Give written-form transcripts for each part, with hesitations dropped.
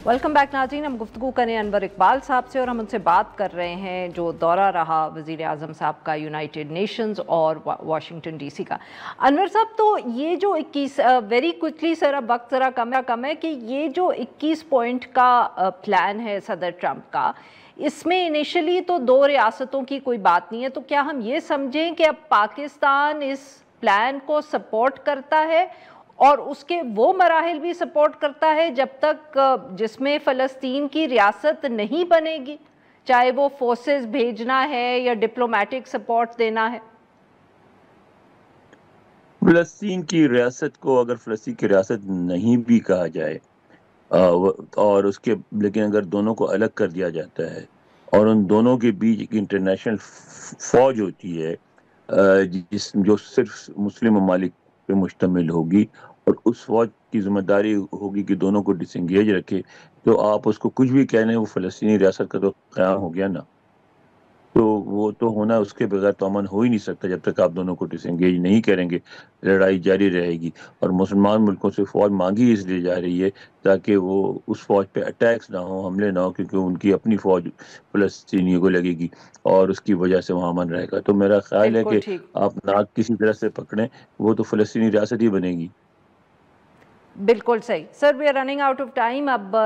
Welcome back नाज़रीन। हम गुफ्तगू करें अनवर इकबाल साहब से और हम उनसे बात कर रहे हैं जो दौरा रहा वज़ीर आज़म साहब का यूनाइटेड नेशंस और वाशिंगटन डीसी का। अनवर साहब, तो ये जो 21 वेरी क्विकली सर, अब वक्त ज़रा कम है कि ये जो 21 पॉइंट का प्लान है सदर ट्रंप का, इसमें इनिशियली तो 2 रियासतों की कोई बात नहीं है, तो क्या हम ये समझें कि अब पाकिस्तान इस प्लान को सपोर्ट करता है और उसके वो मराहिल भी सपोर्ट करता है जब तक जिसमें फ़लस्तीन की रियासत नहीं बनेगी, चाहे वो फोर्सेस भेजना है या डिप्लोमेटिक सपोर्ट देना है? फ़लस्तीन की रियासत को अगर फ़लस्तीन की रियासत नहीं भी कहा जाए और उसके लेकिन अगर दोनों को अलग कर दिया जाता है और उन दोनों के बीच एक इंटरनेशनल फ़ौज होती है जो सिर्फ मुस्लिम ममालिक पे मुश्तमिल होगी और उस फौज की जिम्मेदारी होगी कि दोनों को डिसंगेज रखे, तो आप उसको कुछ भी कह लें, वो फ़लस्तीनी रियासत का तो क़याम हो गया ना। तो वो तो होना, उसके बगैर तो अमन हो ही नहीं सकता जब तक आप दोनों को डिसंगेज नहीं करेंगे। लड़ाई जारी रहेगी और मुसलमान मुल्कों से फ़ौज मांगी इसलिए जा रही है ताकि वो उस फ़ौज पे अटैक्स ना हो, हमले ना हो, क्योंकि उनकी अपनी फ़ौज फ़लस्तीनियों को लगेगी और उसकी वजह से वहाँ अमन रहेगा। तो मेरा ख्याल है बिल्कुल कि ठीक। आप नाक किसी तरह से पकड़ें, वो तो फ़लस्तीनी रियासत ही बनेगी। बिल्कुल सही sir, we are running out of time. अब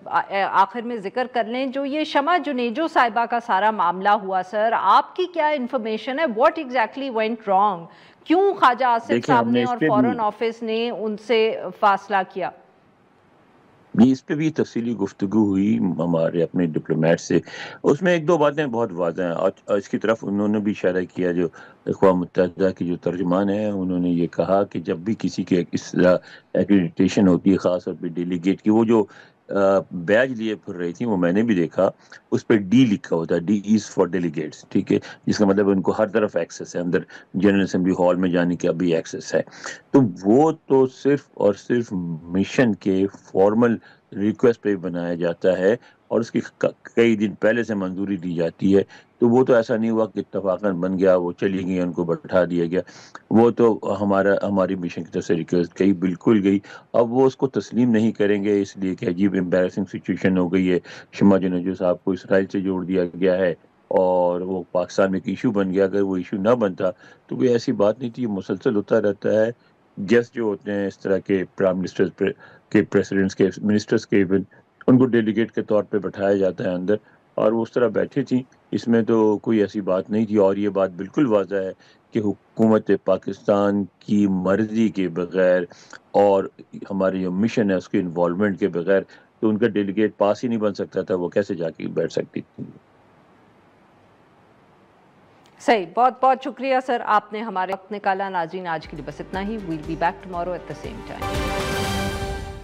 आखिर में जिक्र कर लें जो ये शमा जुनेजो साहिबा का सारा मामला हुआ, सर आपकी क्या इन्फॉर्मेशन है? What exactly went wrong? क्यों ख्वाजा आसिफ देखिए, साहब हमने ने इस और पे भी फॉरेन ऑफिस ने उनसे फासला किया? इस पे भी तफसीली गुफ्तगू हुई हमारे अपने डिप्लोमेट से। उसमें एक दो बातें बहुत वाज़ेह हैं और इसकी तरफ उन्होंने भी इशारा किया। जो अक़वाम मुत्तहिदा की जो तर्जुमान है, उन्होंने ये कहा कि जब भी किसी की इस एक्रेडिटेशन होती है, ख़ास तौर पे डेलीगेट की, वो जो बैज लिए फिर रही थी, वो मैंने भी देखा, उस पे डी लिखा होता है, डी इज़ फॉर डेलीगेट्स, ठीक है? जिसका मतलब उनको हर तरफ एक्सेस है, अंदर जनरल असेंबली हॉल में जाने का भी एक्सेस है। तो वो तो सिर्फ़ और सिर्फ़ मिशन के फॉर्मल रिक्वेस्ट पे बनाया जाता है और उसकी कई दिन पहले से मंजूरी दी जाती है। तो वो तो ऐसा नहीं हुआ कि इत्तफ़ाक़न बन गया, वो चली गई, उनको बैठा दिया गया। वो तो हमारी मिशन की तरफ से रिक्वेस्ट गई, बिल्कुल गई। अब वो उसको तस्लीम नहीं करेंगे, इसलिए कि अजीब एम्बैरेसिंग सिचुएशन हो गई है। शमा जुनेजो साहब को इसराइल से जोड़ दिया गया है और वो पाकिस्तान में एक इशू बन गया। अगर वो इशू ना बनता तो कोई ऐसी बात नहीं थी, ये मुसलसल होता रहता है। गेस्ट जो होते हैं इस तरह के प्राइम मिनिस्टर्स के, प्रेसिडेंट्स के, मिनिस्टर्स के, इवन उनको डेलीगेट के तौर पे बैठाया जाता है अंदर, और वो उस तरह बैठी थी। इसमें तो कोई ऐसी बात नहीं थी और ये बात बिल्कुल वाज़ह है कि हुकूमत पाकिस्तान की मर्ज़ी के बगैर और हमारी जो मिशन है उसके इन्वॉल्वमेंट के बगैर तो उनका डेलीगेट पास ही नहीं बन सकता था, वो कैसे जाके बैठ सकती थी। सही, बहुत बहुत शुक्रिया सर, आपने हमारे वक्त निकाला। नाज़रीन, आज के लिए बस इतना ही। Will be back tomorrow at the same time.